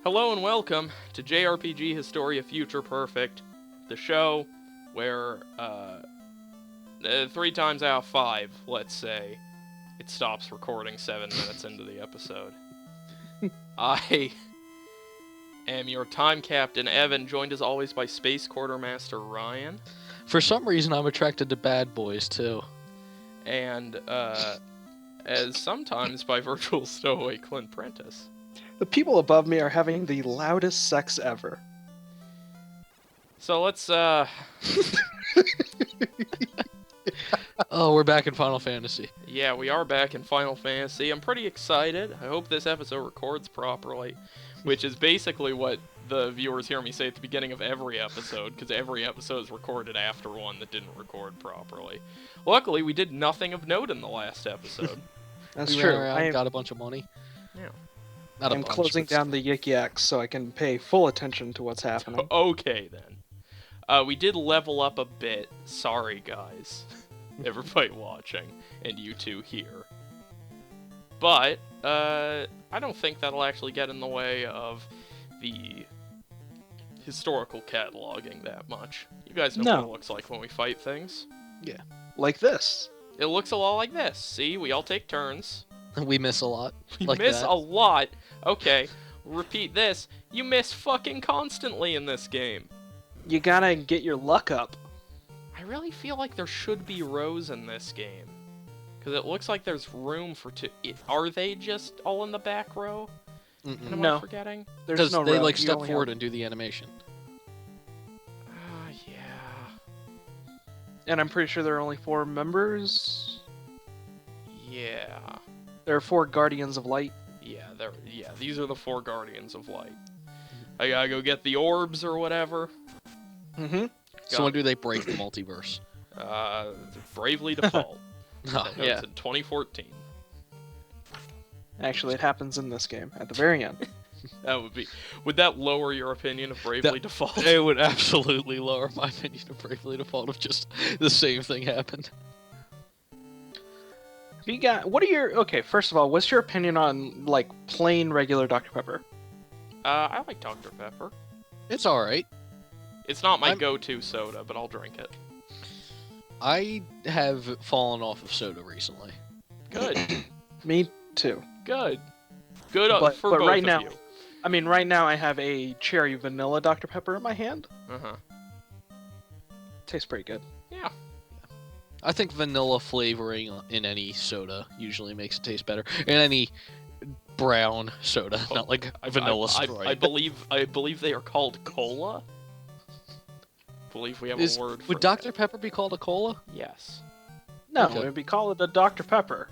Hello and welcome to JRPG Historia Future Perfect, the show where, 3 times out of 5, let's say, it stops recording 7 minutes into the episode. I am your time captain, Evan, joined as always by Space Quartermaster Ryan. For some reason, I'm attracted to bad boys, too. And, as sometimes by virtual stowaway Clint Prentice. The people above me are having the loudest sex ever. So let's, Oh, we're back in Final Fantasy. Yeah, we are back in Final Fantasy. I'm pretty excited. I hope this episode records properly, which is basically what the viewers hear me say at the beginning of every episode, because every episode is recorded after one that didn't record properly. Luckily, we did nothing of note in the last episode. That's We true. ran around, I got a bunch of money. Yeah. Not a am bunch, closing but down the yik yaks so I can pay full attention to what's happening. Okay, then. We did level up a bit. Sorry, guys. Everybody watching, and you two here. But, I don't think that'll actually get in the way of the historical cataloging that much. You guys know what it looks like when we fight things. Like this. It looks a lot like this. See, we all take turns. we miss a lot. We like miss that. a lot. Okay, repeat this. You miss fucking constantly in this game. You gotta get your luck up. I really feel like there should be rows in this game. Because it looks like there's room for two. Are they just all in the back row? And am I No. forgetting? There's Because no they row. like You step only forward have- and do the animation. Yeah. And I'm pretty sure there are only 4 members. Yeah. There are 4 Guardians of Light. Yeah, these are the 4 Guardians of Light. I gotta go get the orbs or whatever. Mm-hmm. So when do they break the multiverse? Bravely Default. Oh, That yeah. was in 2014. Actually, it happens in this game at the very end. Would that lower your opinion of Bravely Default? It would absolutely lower my opinion of Bravely Default if just the same thing happened. Okay, first of all, what's your opinion on, like, plain regular Dr. Pepper? I like Dr. Pepper. It's alright. It's not my I'm- go-to soda, but I'll drink it. I have fallen off of soda recently. Good. Me too. Good. Good But for both right of now, you. I mean, right now I have a cherry vanilla Dr. Pepper in my hand. Uh-huh. Tastes pretty good. Yeah. I think vanilla flavoring in any soda usually makes it taste better. In any brown soda, not like vanilla Sprite. I believe they are called cola. I believe we have a word for Would Dr. Pepper be called a cola? Yes. No, Okay. it'd be called a Dr. Pepper.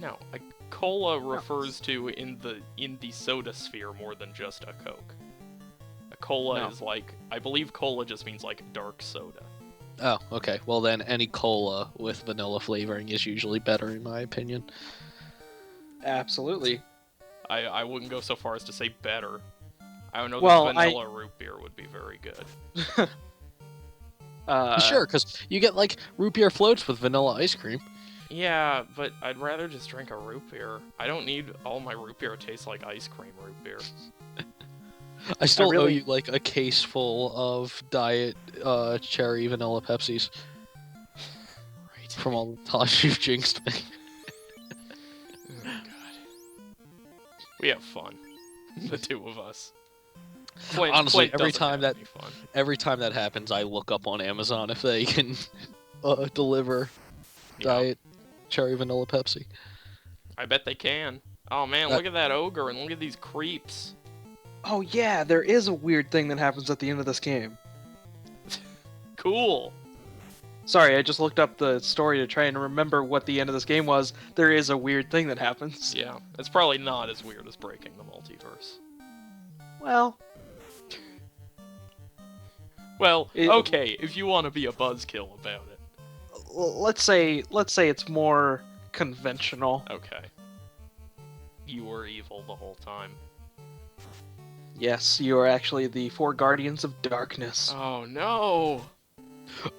No, a cola refers to in the soda sphere more than just a Coke. A cola No. is like, I believe cola just means like dark soda. Oh, okay. Well then, any cola with vanilla flavoring is usually better in my opinion. Absolutely. I wouldn't go so far as to say better. I don't know Well, that vanilla root beer would be very good. Sure, because you get like root beer floats with vanilla ice cream. Yeah, but I'd rather just drink a root beer. I don't need all my root beer to taste like ice cream root beer. I still owe really- you like a case full of diet cherry vanilla Pepsis Right. from all the times you've jinxed me. Oh, God. We have fun. The two of us. Honestly, Clint every doesn't time have any fun. Every time that happens, I look up on Amazon if they can deliver Yeah. diet cherry vanilla Pepsi. I bet they can. Oh man, look at that ogre and look at these creeps. Oh yeah, there is a weird thing that happens at the end of this game. Cool. Sorry, I just looked up the story to try and remember what the end of this game was. There is a weird thing that happens. Yeah, it's probably not as weird as breaking the multiverse. Well, Well, It- okay, if you want to be a buzzkill about it. let's say it's more conventional. Okay. You were evil the whole time. Yes, you are actually the 4 Guardians of Darkness. Oh no!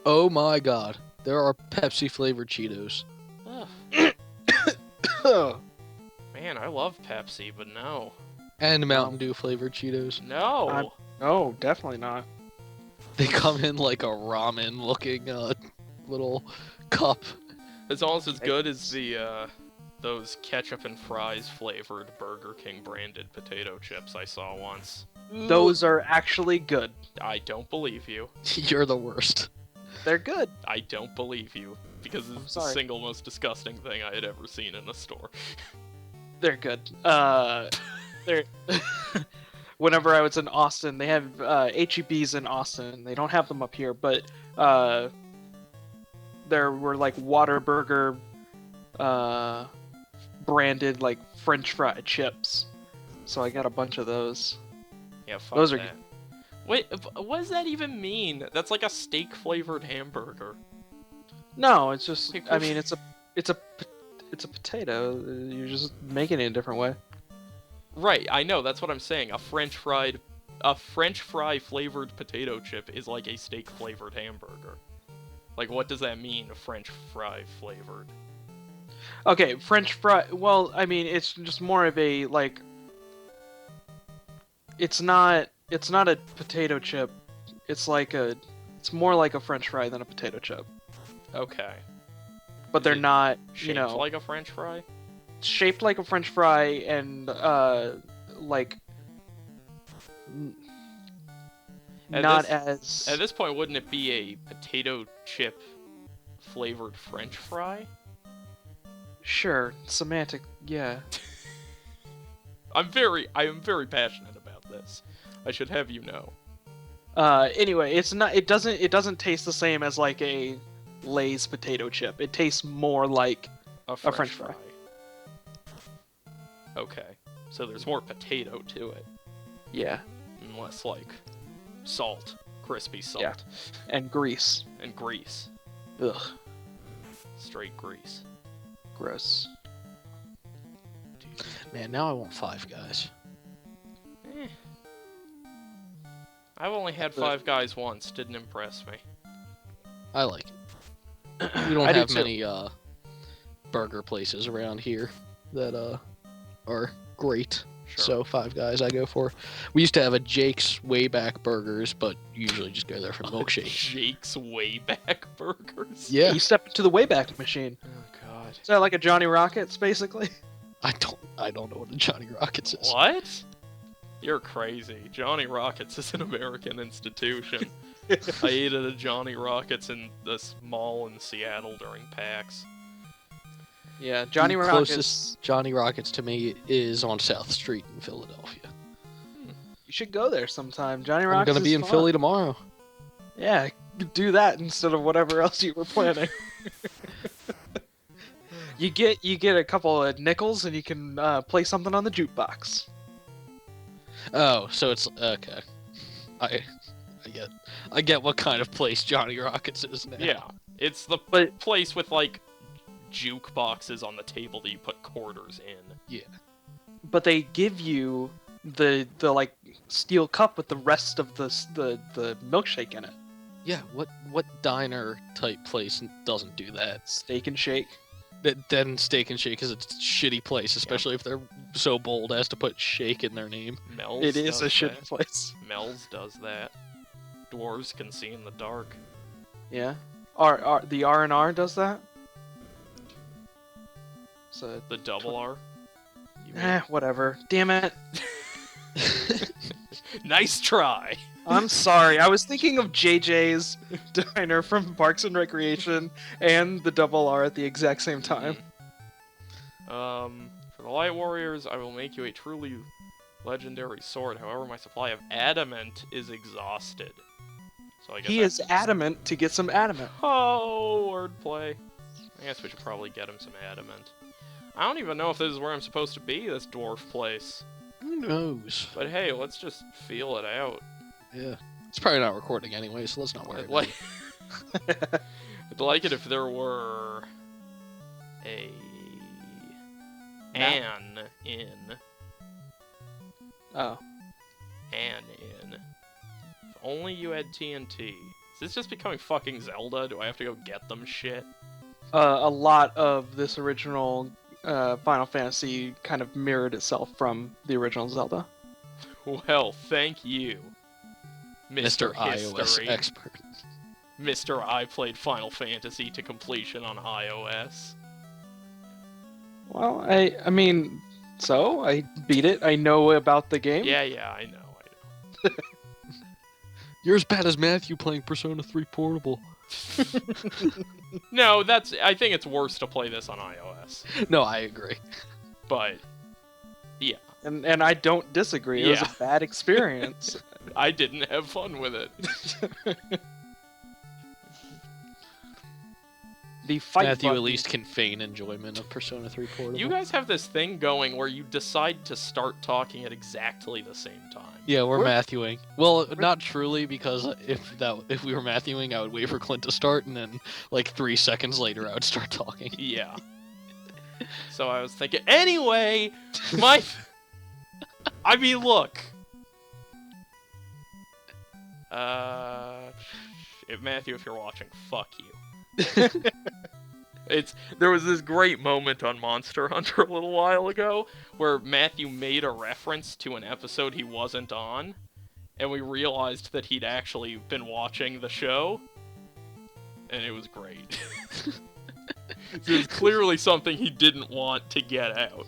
Oh my god, there are Pepsi flavored Cheetos. Ugh. Oh, Man, I love Pepsi, but no. And Mountain Dew flavored Cheetos. No. No, definitely not. They come in like a ramen looking little cup. It's almost as good as the those ketchup and fries flavored Burger King branded potato chips I saw once. Those are actually good. I don't believe you. You're the worst. They're good. I don't believe you because it's the sorry. single most disgusting thing I had ever seen in a store. They're good. They're. Whenever I was in Austin, they have HEBs in Austin. They don't have them up here, but there were like Whataburger branded like French fry chips. So I got a bunch of those. Yeah, fuck Those are that. Wait, what does that even mean? That's like a steak flavored hamburger. No, it's just. Like, I mean, it's a potato. You're just making it a different way. Right, I know. That's what I'm saying. A French fry flavored potato chip is like a steak flavored hamburger. Like, what does that mean? A French fry flavored? Okay, French fry. Well, I mean, it's just more of a like. It's not a potato chip. It's more like a French fry than a potato chip. Okay. But Is they're it not, Shaped like a French fry? shaped like a French fry and like At not this- as At this point, wouldn't it be a potato chip flavored French fry? sure semantic. Yeah. I am very passionate about this. I should have you know. Anyway, it's not. It doesn't taste the same as like a Lay's potato chip. It tastes more like A French fry. Okay. So there's more potato to it. yeah, And less like salt. Crispy salt. Yeah. and grease. And grease. Ugh, Straight grease. gross. Man, now I want Five Guys. Eh. I've only had Five Guys once. Didn't impress me. I like it. We don't I do have too. many burger places around here that are great. Sure. So Five Guys I go for. We used to have a Jake's Way Back Burgers, but usually just go there for the milkshake. Jake's Wayback Burgers? Yeah. You step into the Wayback Machine. Oh, God. Is that like a Johnny Rockets, basically? I don't know what a Johnny Rockets is. What? You're crazy. Johnny Rockets is an American institution. I ate at a Johnny Rockets in this mall in Seattle during PAX. Yeah, Johnny The Rockets. closest Johnny Rockets to me is on South Street in Philadelphia. You should go there sometime. Johnny I'm Rockets. gonna be is in fun. Philly tomorrow. Yeah, do that instead of whatever else you were planning. you get a couple of nickels and you can play something on the jukebox. Oh, so it's okay. I get what kind of place Johnny Rockets is now. Yeah, it's the But- place with, like, jukeboxes on the table that you put quarters in. But they give you the like steel cup with the rest of the milkshake in it. Yeah, what diner type place doesn't do that? Steak and Shake. Then Steak and Shake is a shitty place, especially if they're so bold as to put shake in their name. Mel's It is does a shitty that. place. Mel's does that. Dwarves can see in the dark. Yeah. The R&R does that. So The double R. You mean- whatever. Damn it. Nice try! I'm sorry. I was thinking of JJ's Diner from Parks and Recreation and the double R at the exact same time. For the Light Warriors, I will make you a truly legendary sword. However, my supply of adamant is exhausted. So I guess He is adamant to get some adamant. Oh, wordplay. I guess we should probably get him some adamant. I don't even know if this is where I'm supposed to be, this dwarf place. Who knows? But hey, let's just feel it out. Yeah. It's probably not recording anyway, so let's not worry I'd about like, it. I'd like it if there were a an in. Oh. An in. If only you had TNT. Is this just becoming fucking Zelda? Do I have to go get them shit? A lot of this original Final Fantasy kind of mirrored itself from the original Zelda. Well, thank you, Mr. iOS History. expert. Mr. I played Final Fantasy to completion on iOS. Well, I mean, so I beat it. I know about the game. Yeah, I know. You're as bad as Matthew playing Persona 3 Portable. No, I think it's worse to play this on iOS. No, I agree. But, yeah. And I don't disagree. It was Yeah. a bad experience. I didn't have fun with it. The fight Matthew button. at least can feign enjoyment of Persona 3 Portable. You guys have this thing going where you decide to start talking at exactly the same time. Yeah, we're We're- Matthewing. Well, not truly, because if we were Matthewing, I would wait for Clint to start, and then like 3 seconds later, I would start talking. Yeah. So I was thinking, anyway, my... I mean, look. Matthew, if you're watching, fuck you. There was this great moment on Monster Hunter a little while ago where Matthew made a reference to an episode he wasn't on, and we realized that he'd actually been watching the show, and it was great. It was clearly something he didn't want to get out.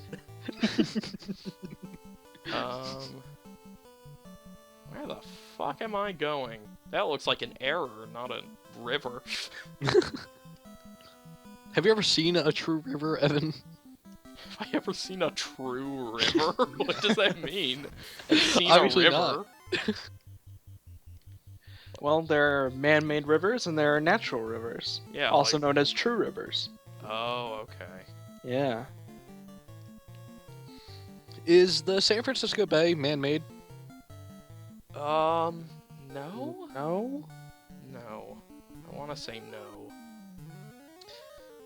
Where the fuck am I going? That looks like an error, not a river. Have you ever seen a true river, Evan? Have I ever seen a true river? What does that mean? I've seen Obviously a river. not. Well, there are man-made rivers and there are natural rivers, Yeah. also like... known as true rivers. Oh, okay. Yeah. Is the San Francisco Bay man-made? No? No? No. I want to say no.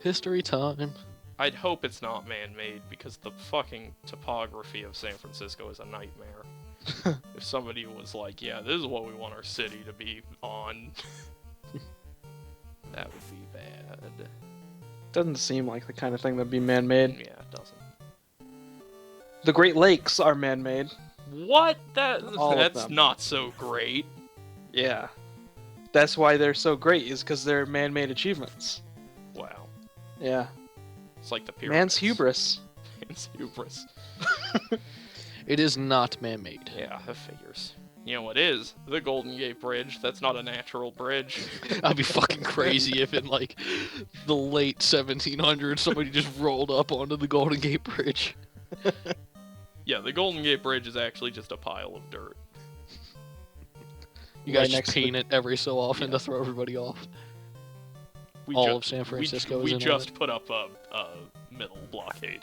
History time. I'd hope it's not man-made, because the fucking topography of San Francisco is a nightmare. If somebody was like, yeah, this is what we want our city to be on, that would be bad. Doesn't seem like the kind of thing that'd be man-made. Yeah, it doesn't. The Great Lakes are man-made. What? All of That's them. not so great. Yeah. That's why they're so great, is because they're man-made achievements. Wow. Yeah. It's like the pyramids. Man's hubris. Man's hubris. It is not man-made. Yeah, that figures. You know what is? The Golden Gate Bridge. That's not a natural bridge. I'd be fucking crazy if in like the late 1700s somebody just rolled up onto the Golden Gate Bridge. Yeah, the Golden Gate Bridge is actually just a pile of dirt. You guys Right just next to paint it every so often Yeah. to throw everybody off. We All ju- of San Francisco We is in on just it. put up a middle blockade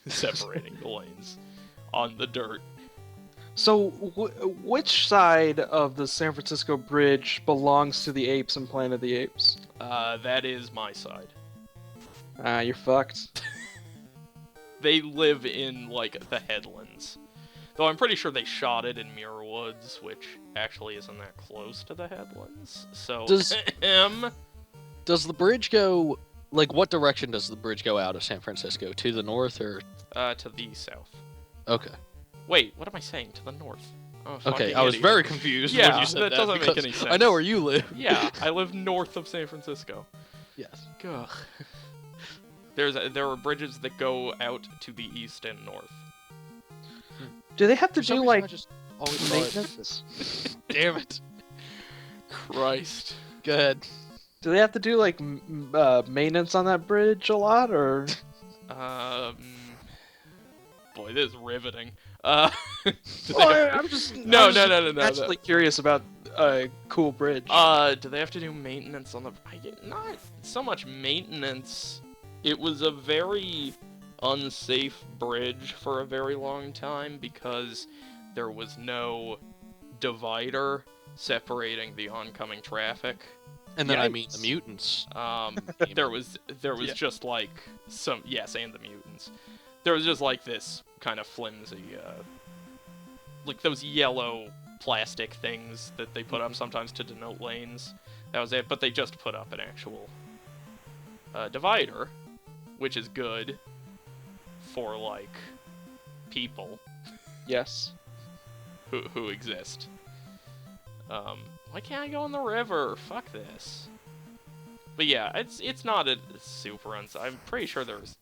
separating the lanes on the dirt. So, which side of the San Francisco Bridge belongs to the apes in Planet of the Apes? That is my side. Ah, you're fucked. They live in, like, the headlands. Though I'm pretty sure they shot it in Muir Woods, which actually isn't that close to the headlands. So, Does the bridge go... Like, what direction does the bridge go out of San Francisco? To the north or... to the south. Okay. Wait, what am I saying? To the north. I'm a Okay, fucking I was idiot. very confused when Yeah, you said that doesn't make because any I know sense. where you live. Yeah, I live north of San Francisco. Yes. Ugh. There are bridges that go out to the east and north. Do they have to For some do, reason, I like, just always thought- maintenance? Damn it. Christ. Go ahead. Do they have to do, like, maintenance on that bridge a lot, or...? Boy, this is riveting. Well, I'm just... No, I'm no, just no, no, no, actually curious about a cool bridge. Do they have to do maintenance on the... Not so much maintenance. It was a very unsafe bridge for a very long time because there was no divider separating the oncoming traffic. And then I Yikes. mean the mutants. There was Yeah. just like some... Yes, and the mutants. There was just like this kind of flimsy, like those yellow plastic things that they put up sometimes to denote lanes. That was it, but they just put up an actual divider, which is good. for like people Yes. who exist. Why can't I go in the river? Fuck this. But yeah, it's not a super I'm pretty sure there's.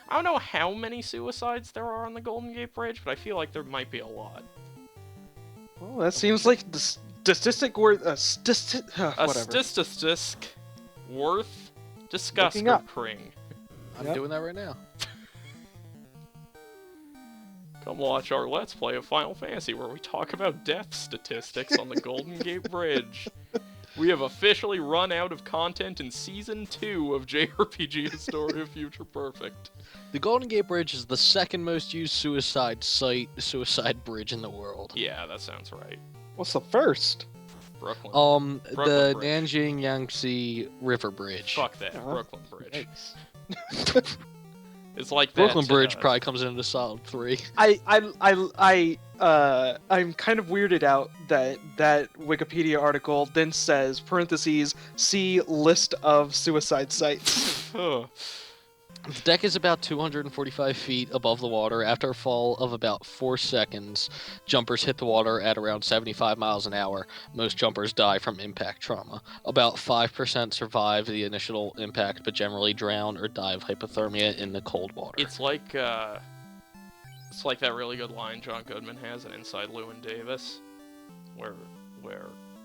I don't know how many suicides there are on the Golden Gate Bridge, but I feel like there might be a lot. Well, that seems like the statistic worth A whatever. statistic worth Looking up. discussing. I'm Yep. doing that right now. Come watch our Let's Play of Final Fantasy, where we talk about death statistics on the Golden Gate Bridge. We have officially run out of content in Season 2 of JRPG Historia Future Perfect. The Golden Gate Bridge is the second most used suicide bridge in the world. Yeah, that sounds right. What's the first? Brooklyn. The Brooklyn Bridge. Nanjing Yangtze River Bridge. Fuck that, Uh-huh. Brooklyn Bridge. Yikes. It's like Brooklyn that, Bridge probably comes into solid 3. I'm kind of weirded out that that Wikipedia article then says parentheses see list of suicide sites. The deck is about 245 feet above the water. After a fall of about 4 seconds, jumpers hit the water at around 75 miles an hour. Most jumpers die from impact trauma. About 5% survive the initial impact, but generally drown or die of hypothermia in the cold water. It's like that really good line John Goodman has in Inside Llewyn Davis, where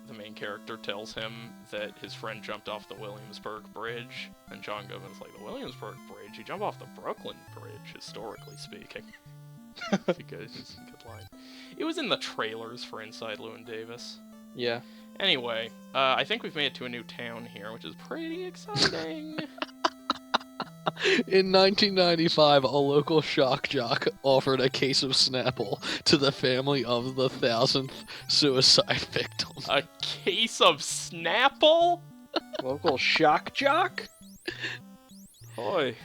the main character tells him that his friend jumped off the Williamsburg Bridge, and John Goodman's like, the Williamsburg Bridge? You jump off the Brooklyn Bridge, historically speaking. It's a good line. It was in the trailers for Inside Llewyn Davis. Yeah. Anyway, I think we've made it to a new town here, which is pretty exciting. In 1995, a local shock jock offered a case of Snapple to the family of the 1,000th suicide victim. A case of Snapple? Local shock jock? Boy.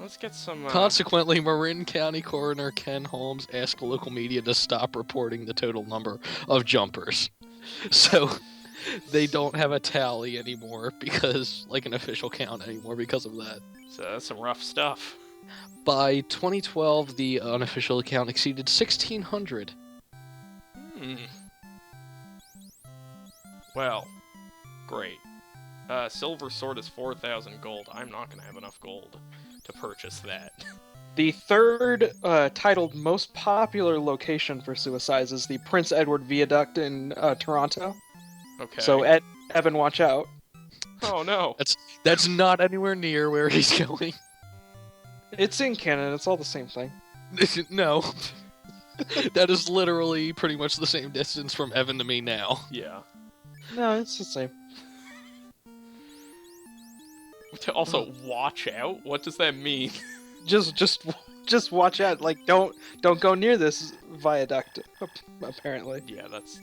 Let's get some. Consequently, Marin County Coroner Ken Holmes asked local media to stop reporting the total number of jumpers. So they don't have a tally anymore because, like an official count anymore because of that. So that's some rough stuff. By 2012, the unofficial count exceeded 1,600. Well, great. Silver Sword is 4,000 gold. I'm not gonna have enough gold to purchase that. The third titled most popular location for suicides is the Prince Edward Viaduct in Toronto. Okay. So, Evan, watch out. Oh no. That's not anywhere near where he's going. It's in Canada. It's all the same thing. No. That is literally pretty much the same distance from Evan to me now. Yeah. No, it's the same. Also, watch out? What does that mean? Just watch out. Like, don't go near this viaduct. Apparently. Yeah, that's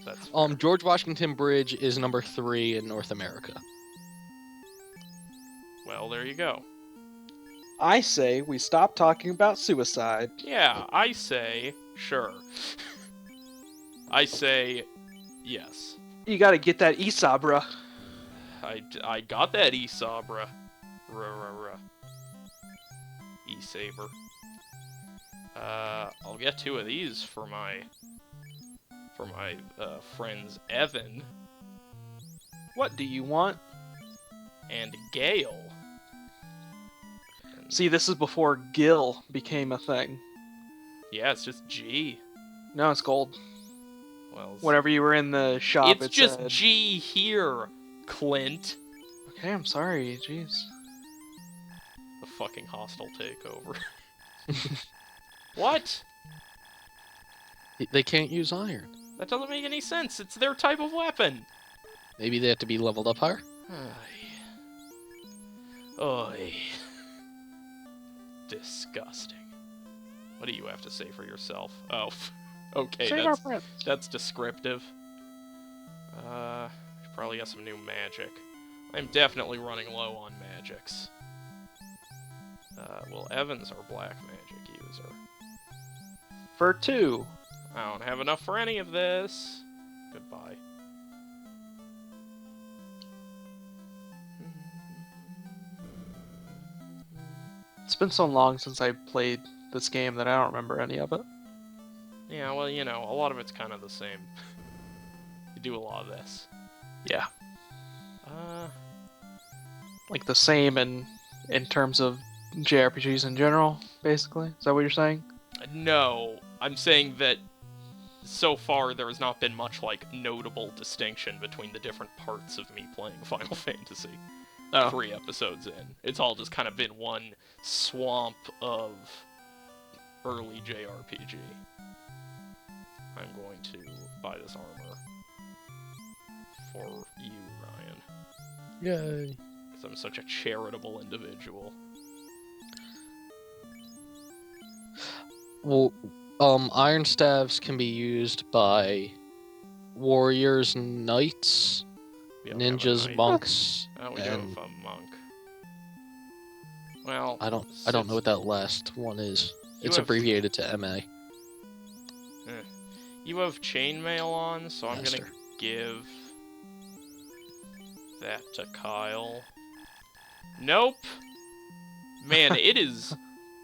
George Washington Bridge is number 3 in North America. well, there you go. I say we stop talking about suicide. Yeah, I say sure. I say yes. You gotta get that Isabra. I got that E-Sabra. E-Saber. I'll get 2 of these for my friends Evan What do you want? and Gale. See, this is before Gil became a thing. Yeah, it's just G. No, it's gold. Well, Whenever you were in the shop, it's it just said... G here, Clint. Okay, I'm sorry. Jeez. The fucking hostile takeover. What? They can't use iron. That doesn't make any sense. It's their type of weapon. Maybe they have to be leveled up higher? Oy. Disgusting. What do you have to say for yourself? Oh, okay, Save our breath. that's descriptive. Should probably get some new magic. I'm definitely running low on magics. Well, Evan's our black magic user. For 2. I don't have enough for any of this. Goodbye. It's been so long since I played this game that I don't remember any of it. Yeah, well, you know, a lot of it's kind of the same. You do a lot of this. Yeah. Uh, Like the same in terms of JRPGs in general, basically. Is that what you're saying? no, I'm saying that so far there has not been much, like, notable distinction between the different parts of me playing Final Fantasy. Oh. 3 episodes in. It's all just kind of been one swamp of early JRPG. I'm going to buy this armor for you, Ryan. Yay. Because I'm such a charitable individual. Well, iron staves can be used by warriors, knights, We don't have a ninjas, knight. monks, Oh, we do have and a monk. Well, I don't know what that last one is. You It's have- abbreviated to MA. You have chainmail on, so I'm Master. gonna give that to Kyle. Nope! Man, it is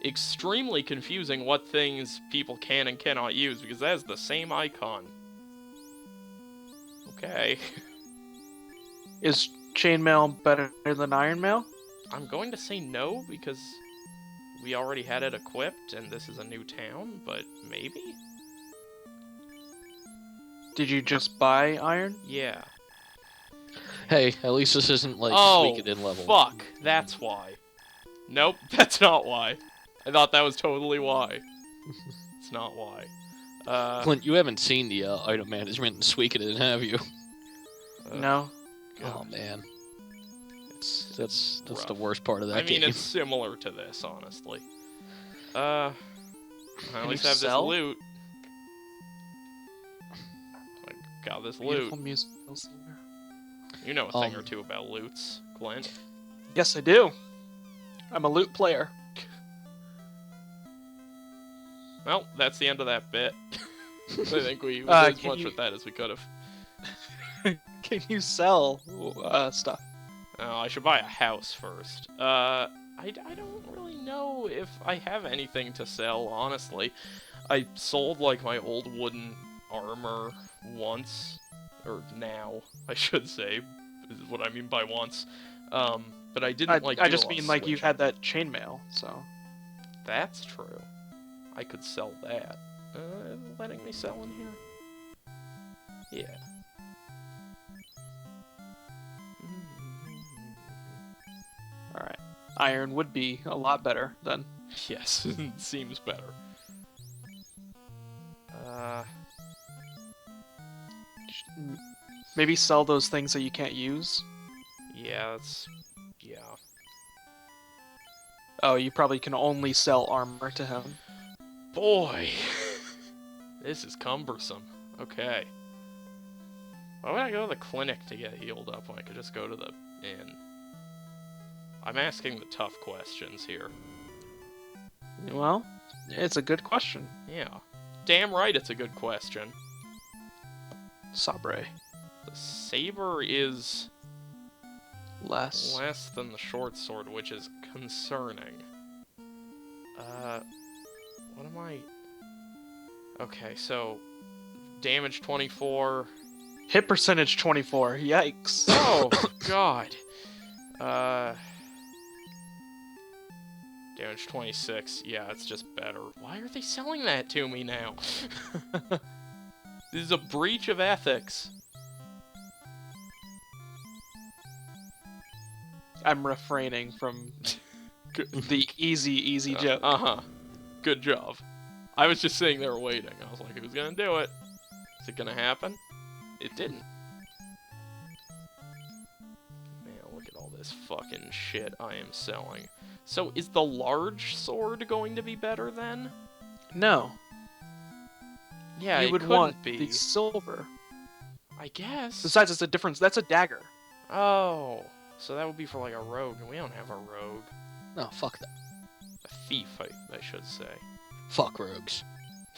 extremely confusing what things people can and cannot use, because that is the same icon. Okay. Is chainmail better than ironmail? I'm going to say no, because we already had it equipped, and this is a new town, but maybe? Did you just buy iron? Yeah. Hey, at least this isn't like Oh, tweak it in level. fuck. That's why. Nope, that's not why. I thought that was totally why. It's not why. Clint, you haven't seen the item management in Suikoden, have you? No. Oh God. man, It's that's rough. the worst part of that I mean, game. it's similar to this, honestly. I at Can least you have sell? this loot. I got this Beautiful loot. music. You know a thing or two about loots, Clint. Yes, I do. I'm a loot player. Well, that's the end of that bit. I think we did as can much you- with that as we could have. Can you sell stuff? Oh, I should buy a house first. I don't really know if I have anything to sell, honestly. I sold, like, my old wooden armor once. Or now, I should say, is what I mean by once. But I didn't, like, I do just a lot mean of like you switching. had that chainmail, so. That's true. I could sell that. Letting me sell in here? Yeah. Alright. Iron would be a lot better then. Yes, it seems better. Maybe sell those things that you can't use. Yeah, that's... yeah. Oh, you probably can only sell armor to him. Boy! This is cumbersome. Okay. Why would I go to the clinic to get healed up when I could just go to the inn? I'm asking the tough questions here. Well, it's a good question. Yeah. Damn right it's a good question. Sabre. The saber is Less. less than the short sword, which is concerning. What am I... Okay, so... Damage 24... Hit percentage 24. Yikes. Oh, God! Damage 26. Yeah, it's just better. Why are they selling that to me now? This is a breach of ethics. I'm refraining from the easy joke. Uh-huh. Good job. I was just sitting there waiting. I was like, who's gonna do it? Is it gonna happen? It didn't. Man, look at all this fucking shit I am selling. So, is the large sword going to be better then? No. Yeah, You it would couldn't want be. the silver. I guess. Besides, it's a difference. That's a dagger. Oh, so that would be for like a rogue, and we don't have a rogue. No, fuck that. A thief, I should say. Fuck rogues.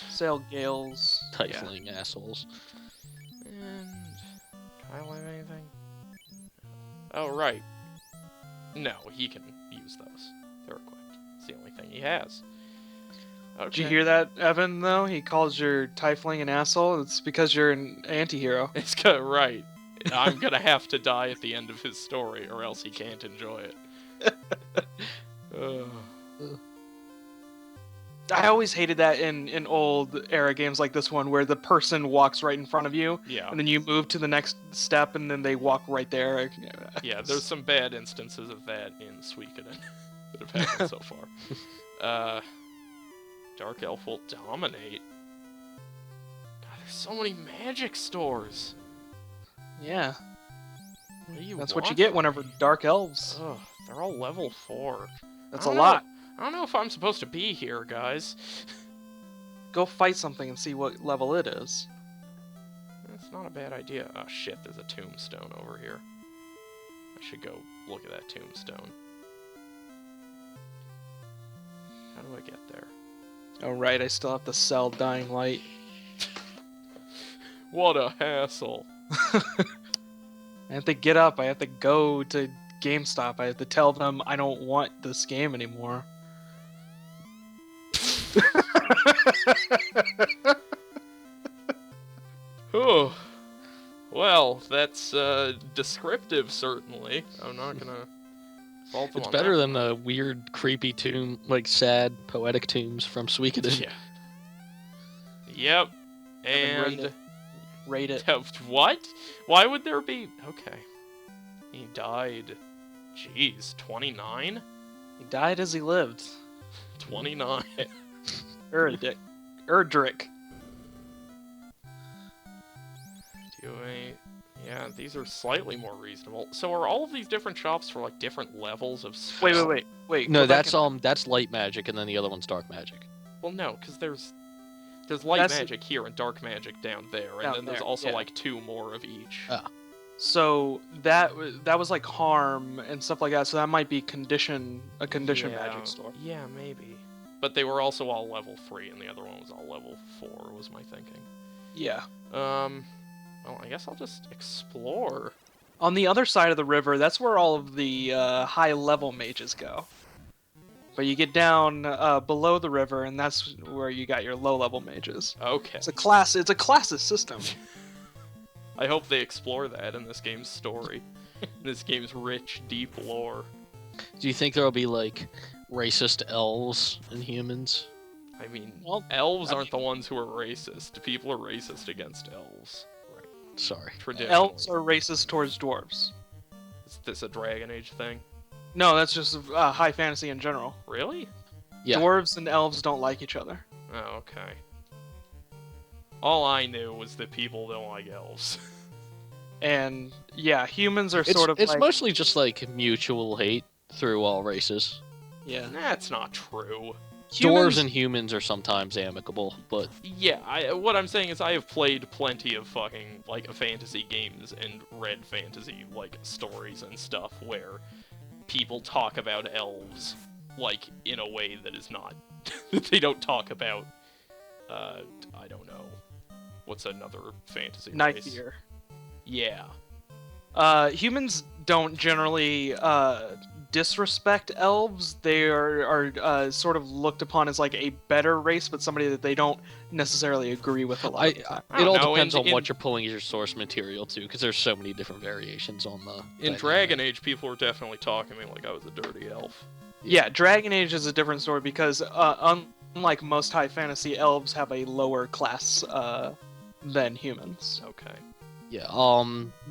Sail gales. Trifling assholes. And Kyle have anything? Oh right. No, he can use those. They're equipped. It's the only thing he has. Okay. Did you hear that, Evan, though? He calls your tiefling an asshole. It's because you're an anti-hero. It's good, right. I'm gonna have to die at the end of his story, or else he can't enjoy it. Ugh. I always hated that in old era games like this one, where the person walks right in front of you, Yeah. and then you move to the next step, and then they walk right there. Yeah, there's some bad instances of that in Suikoden that have happened so far. Dark Elf will dominate. God, there's so many magic stores. Yeah. What do you That's want what you get from whenever me? dark elves. Ugh, they're all level 4. That's I a don't lot. know- I don't know if I'm supposed to be here, guys. Go fight something and see what level it is. That's not a bad idea. Oh shit, there's a tombstone over here. I should go look at that tombstone. How do I get there? Oh right, I still have to sell Dying Light. What a hassle. I have to get up. I have to go to GameStop. I have to tell them I don't want this game anymore. Oh, well, that's descriptive, certainly. I'm not gonna fault them It's on better that. than the weird, creepy tomb, like sad, poetic tombs from Suikoden. Yeah. Yep. And rate And it. Rate it. what? Why would there be? Okay. He died. Jeez, 29? He died as he lived. 29. Erdrick. Yeah, these are slightly more reasonable. So are all of these different shops for like different levels of Wait, spell? wait. No, go back that's and- that's light magic, and then the other one's dark magic. Well, no, because there's light That's- magic here and dark magic down there, and Down then there's there, also yeah. like 2 more of each. So that was like harm and stuff like that. So that might be a condition Yeah, magic store. Yeah, maybe. But they were also all level 3, and the other one was all level 4, was my thinking. Yeah. Well, I guess I'll just explore. On the other side of the river, that's where all of the high-level mages go. But you get down below the river, and that's where you got your low-level mages. Okay. It's a classist system. I hope they explore that in this game's story. In this game's rich, deep lore. Do you think there'll be like racist elves and humans? I mean, Well, elves I aren't the ones who are racist. People are racist against elves. Sorry. Traditionally. Elves are racist towards dwarves. Is this a Dragon Age thing? No, that's just high fantasy in general. Really? Yeah. Dwarves and elves don't like each other. Oh, okay. All I knew was that people don't like elves. And yeah, humans are It's, sort of it's like mostly just like mutual hate through all races. yeah. That's not true. Dwarves and humans are sometimes amicable, but Yeah, what I'm saying is I have played plenty of fucking, like, fantasy games and read fantasy, like, stories and stuff where people talk about elves, like, in a way that is not... they don't talk about, I don't know. What's another fantasy race? Nightmare. Yeah. Humans don't generally disrespect elves. They are sort of looked upon as like a better race, but somebody that they don't necessarily agree with a lot of the time. I it don't all know, depends in- on in- what you're pulling as your source material too, because there's so many different variations on the. In dynamic. Dragon Age, people were definitely talking to me like I was a dirty elf. Yeah, Dragon Age is a different story because unlike most high fantasy, elves have a lower class than humans. Okay. Yeah,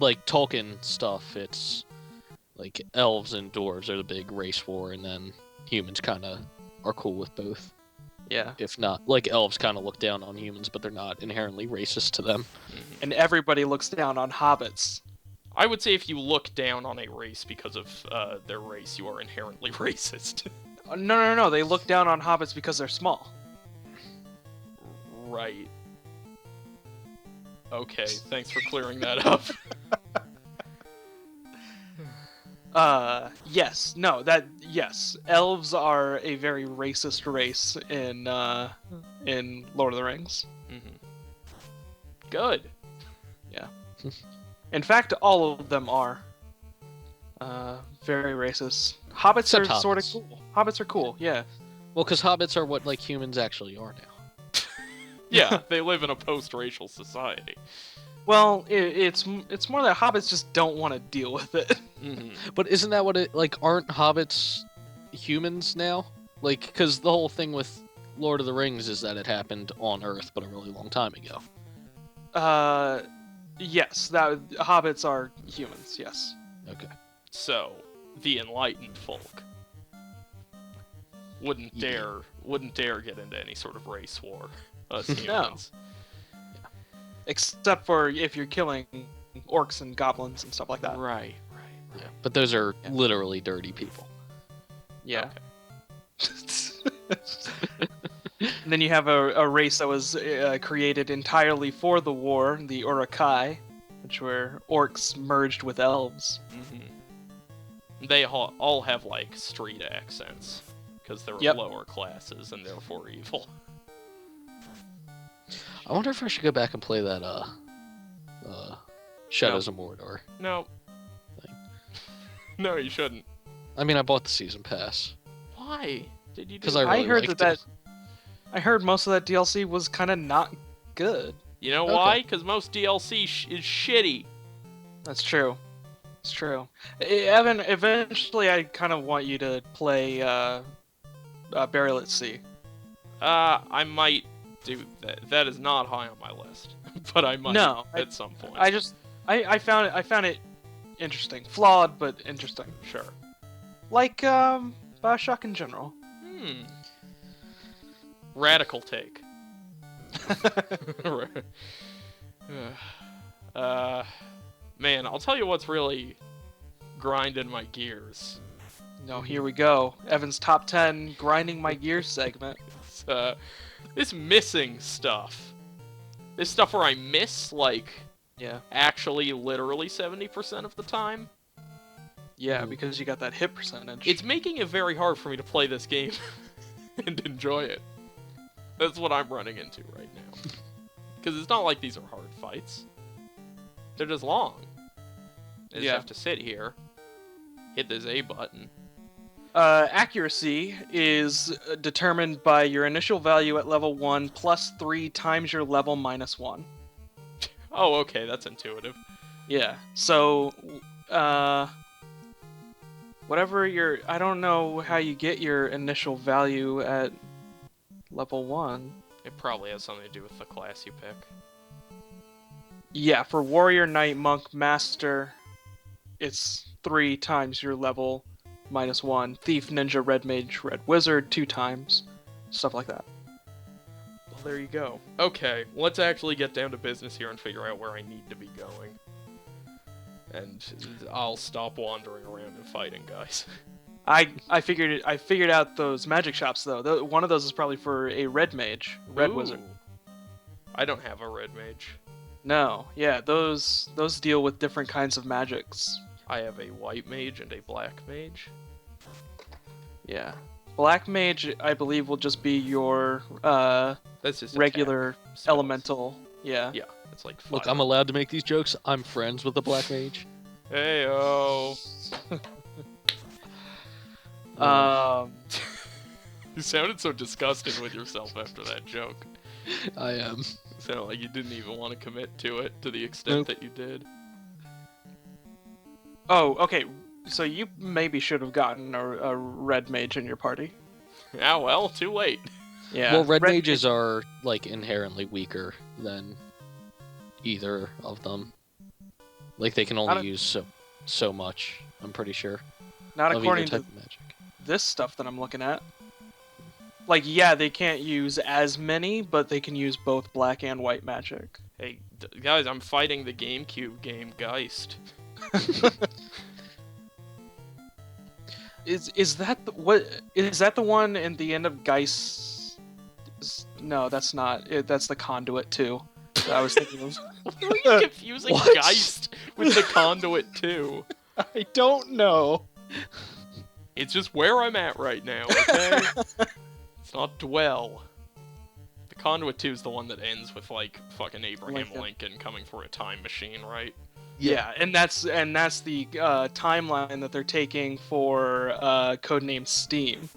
like Tolkien stuff, it's like elves and dwarves are the big race war, and then humans kind of are cool with both. Yeah. If not, like elves kind of look down on humans, but they're not inherently racist to them. Mhm. And everybody looks down on hobbits. I would say if you look down on a race because of their race, you are inherently racist. No. They look down on hobbits because they're small. Right. Okay, thanks for clearing that up. Yes. No, yes. Elves are a very racist race in Lord of the Rings. Mhm. Good. In fact, all of them are very racist. Hobbits Except are sort of hobbits. cool. Hobbits are cool, yeah. Well, because hobbits are what like humans actually are now. Yeah, they live in a post-racial society. Well, it's more that hobbits just don't want to deal with it. But isn't that what it like? Aren't hobbits humans now? Like, because the whole thing with Lord of the Rings is that it happened on Earth, but a really long time ago. Yes, that hobbits are humans. Yes. Okay. So, the enlightened folk wouldn't dare get into any sort of race war. Us humans. Except for if you're killing orcs and goblins and stuff like that. Right. Yeah. But those are literally dirty people. Yeah. And then you have a race that was created entirely for the war, the Uruk-hai, which were orcs merged with elves. They all have like street accents because they're lower classes and therefore evil. I wonder if I should go back and play that Shadows of Mordor. No. No, you shouldn't. I mean, I bought the season pass. Why did you do Because that? I really heard liked that it. I heard most of that DLC was kind of not good. You know why? Because most DLC is shitty. That's true. It's true. Evan, eventually I kind of want you to play Burial at Sea. I might do that. That is not high on my list, but I might at some point. I found it interesting, flawed but interesting. Sure. Like BioShock in general. Radical take. Man, I'll tell you what's really grinding my gears. No, here we go. Evan's top 10 grinding my gears segment. This missing stuff. This stuff where I miss, like, actually literally 70% of the time. Yeah, because you got that hit percentage. It's making it very hard for me to play this game and enjoy it. That's what I'm running into right now. Because it's not like these are hard fights. They're just long. I just have to sit here, hit this A button. Accuracy is determined by your initial value at level 1 plus 3 times your level minus 1. Oh, okay, that's intuitive. Yeah, so, whatever your... I don't know how you get your initial value at level 1. It probably has something to do with the class you pick. Yeah, for Warrior, Knight, Monk, Master, it's 3 times your level minus 1. Thief, Ninja, Red Mage, Red Wizard, 2 times. Stuff like that. Well, there you go. Okay, let's actually get down to business here and figure out where I need to be going. And I'll stop wandering around and fighting, guys. I figured out those magic shops though. One of those is probably for a Red Mage, Red Wizard. I don't have a Red Mage. No, yeah, those deal with different kinds of magics. I have a White Mage and a Black Mage. Yeah. Black Mage, I believe, will just be your That's just regular elemental. Yeah. Yeah, it's like fire. Look, I'm allowed to make these jokes. I'm friends with the Black Mage. Heyo. You sounded so disgusted with yourself after that joke. I am. It sounded like you didn't even want to commit to it to the extent that you did. Oh, okay. So you maybe should have gotten a Red Mage in your party. Yeah, well, too late. Yeah. Well, Red Mages are like inherently weaker than either of them. Like they can only use so much. I'm pretty sure. Not of according either to type of magic. this stuff that I'm looking at. Like, yeah, they can't use as many, but they can use both black and white magic. Hey, guys, I'm fighting the GameCube game Geist. Is that the one in the end of Geist? No, that's not. That's the Conduit too. I was thinking of. Why are you confusing Geist with the Conduit too? I don't know. It's just where I'm at right now, okay? It's not Dwell. The Conduit 2 is the one that ends with, like, fucking Abraham Lincoln coming for a time machine, right? Yeah, and that's the timeline that they're taking for codename Steam.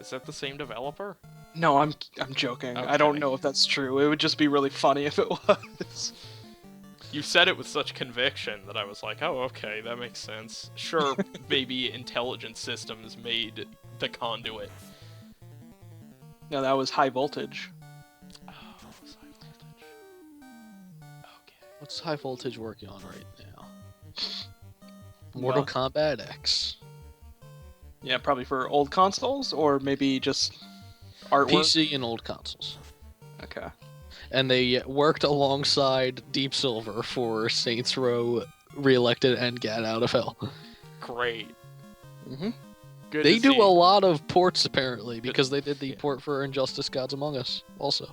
Is that the same developer? No, I'm joking. I don't Okay. know if that's true. It would just be really funny if it was. You said it with such conviction that I was like, oh, okay, that makes sense. Sure, maybe Intelligent Systems made the Conduit. No, that was High Voltage. Oh, it was High Voltage. Okay. What's High Voltage working on right now? Mortal Kombat X. Yeah, probably for old consoles, or maybe just artwork. PC and old consoles. Okay. And they worked alongside Deep Silver for Saints Row Reelected and Get Out of Hell. Great. Mm-hmm. Good They to do see. a lot of ports, apparently, because they did the Yeah. port for Injustice Gods Among Us, also.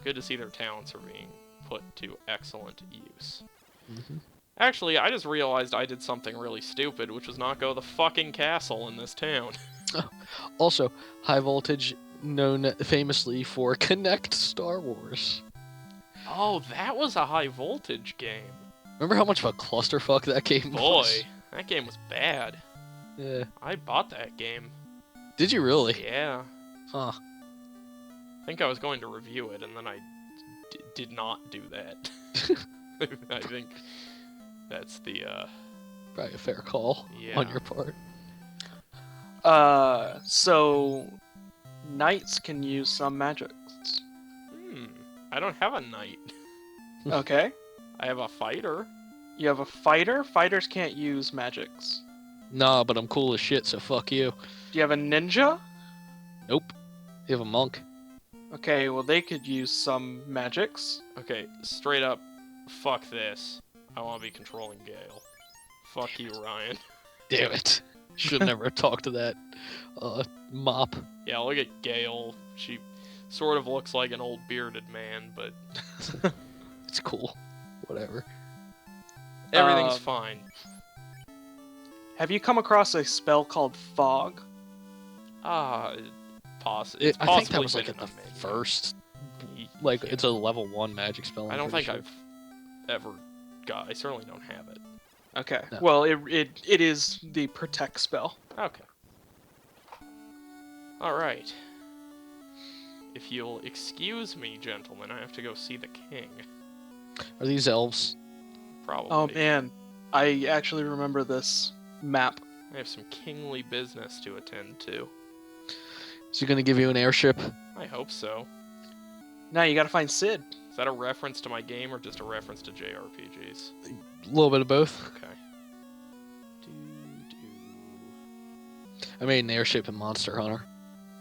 Good to see their talents are being put to excellent use. Mm-hmm. Actually, I just realized I did something really stupid, which was not go to the fucking castle in this town. Also, High Voltage, known famously for Connect Star Wars. Oh, that was a High Voltage game. Remember how much of a clusterfuck that game was? Boy, that game was bad. Yeah. I bought that game. Did you really? Yeah. Huh. I think I was going to review it, and then I did not do that. I think that's the, Probably a fair call Yeah. on your part. So knights can use some magics. I don't have a knight. Okay. I have a fighter. You have a fighter. Fighters can't use magics. Nah, but I'm cool as shit, so fuck you. Do you have a ninja? Nope. You have a monk. Okay, well they could use some magics. Okay, straight up, fuck this. I want to be controlling Gale. Fuck you, Ryan. Damn it. Should never have talked to that mop. Yeah, look at Gale. She sort of looks like an old bearded man, but It's cool. Whatever. everything's fine. Have you come across a spell called fog? Ah, it's I think that possibly was like been at in the menu. first. Y- Like, yeah. it's a level 1 magic spell. I I'm don't think pretty I've ever got. I certainly don't have it. Okay. No. Well, it is the protect spell. Okay. All right. If you'll excuse me, gentlemen, I have to go see the king. sure. Are these elves? Probably. Oh man, I actually remember this map. I have some kingly business to attend to. Is he gonna give you an airship? I hope so. Now you gotta find Sid. Is that a reference to my game or just a reference to JRPGs? A little bit of both. Okay. I made an airship in Monster Hunter.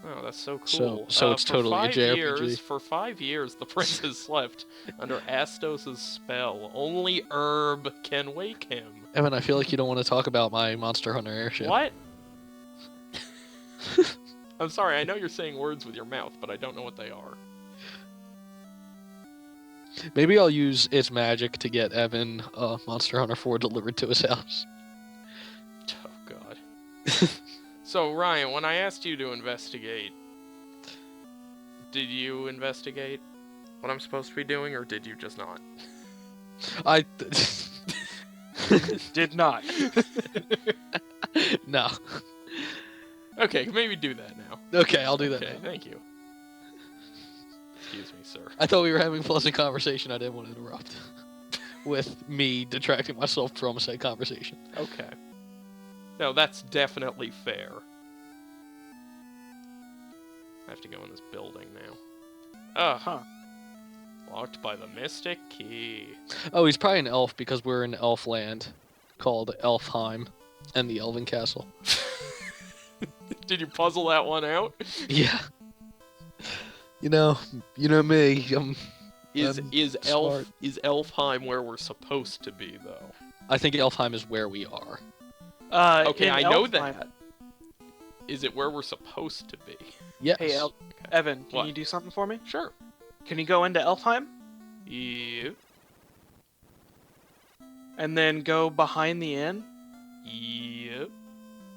Oh, that's so So- cool. so it's for totally a 5 JRPG. For 5 years, the prince has slept under Astos' spell. Only Herb can wake him. Evan, I feel like you don't want to talk about my Monster Hunter airship. What? I'm sorry, I know you're saying words with your mouth, but I don't know what they are. Maybe I'll use its magic to get Evan Monster Hunter 4 delivered to his house. Oh, God. So, Ryan, when I asked you to investigate, did you investigate what I'm supposed to be doing, or did you just not? I Did not. no. Okay, maybe do that now. Okay, I'll do that Okay, now. thank you. Excuse me, sir. I thought we were having a pleasant conversation. I didn't want to interrupt with me detracting myself from said conversation. Okay. No, that's definitely fair. I have to go in this building now. Ugh. Huh. Locked by the Mystic Key. Oh, he's probably an elf because we're in elf land called Elfheim and the Elven Castle. Did you puzzle that one out? Yeah. You know me. Is I'm Elfheim where we're supposed to be though? I think Elfheim is where we are. Okay, in I know Elfheim- that. Is it where we're supposed to be? Yes. Hey, Evan, can What? you do something for me? Sure. Can you go into Elfheim Yep. and then go behind the inn? Yep.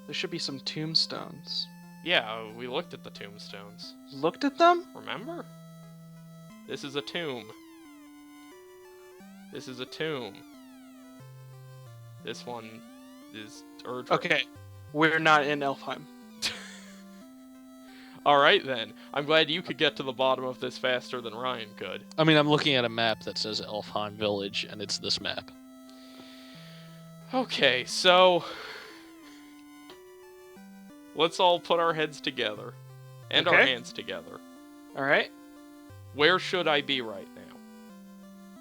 There should be some tombstones. Yeah, we looked at the tombstones. Looked at them? Remember? This is a tomb. This is a tomb. This one is Erdrick. Okay, we're not in Elfheim. Alright then. I'm glad you could get to the bottom of this faster than Ryan could. I mean, I'm looking at a map that says Elfheim Village, and it's this map. Okay, so... let's all put our heads together. And our Okay. hands together. All right. Where should I be right now?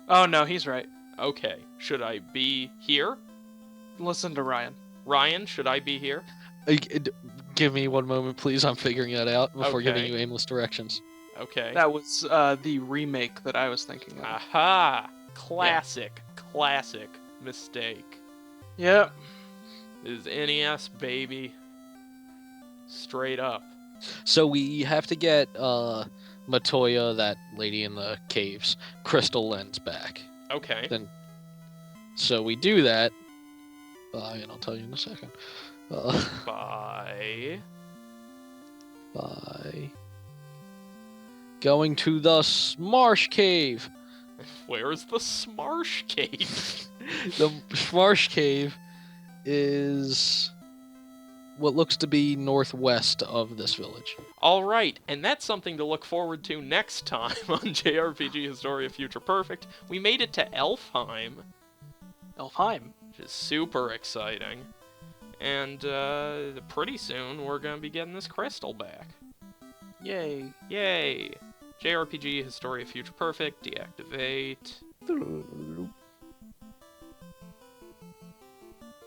Oh no, he's right. Okay, should I be here? Listen to Ryan. Ryan, should I be here? Give me one moment, please. I'm figuring that out before giving Okay. you aimless directions. Okay. That was the remake that I was thinking of. Aha! Classic mistake. Yep. This is NES, baby. Straight up. So we have to get Matoya, that lady in the caves, crystal lens back. Okay. So we do that. And I'll tell you in a second. Bye. By going to the Smarsh Cave. Where's the Smarsh Cave? The Smarsh Cave is what looks to be northwest of this village. Alright, and that's something to look forward to next time on JRPG Historia Future Perfect. We made it to Elfheim, Elfheim. which is super exciting. And pretty soon we're going to be getting this crystal back. Yay. Yay! JRPG Historia Future Perfect, deactivate.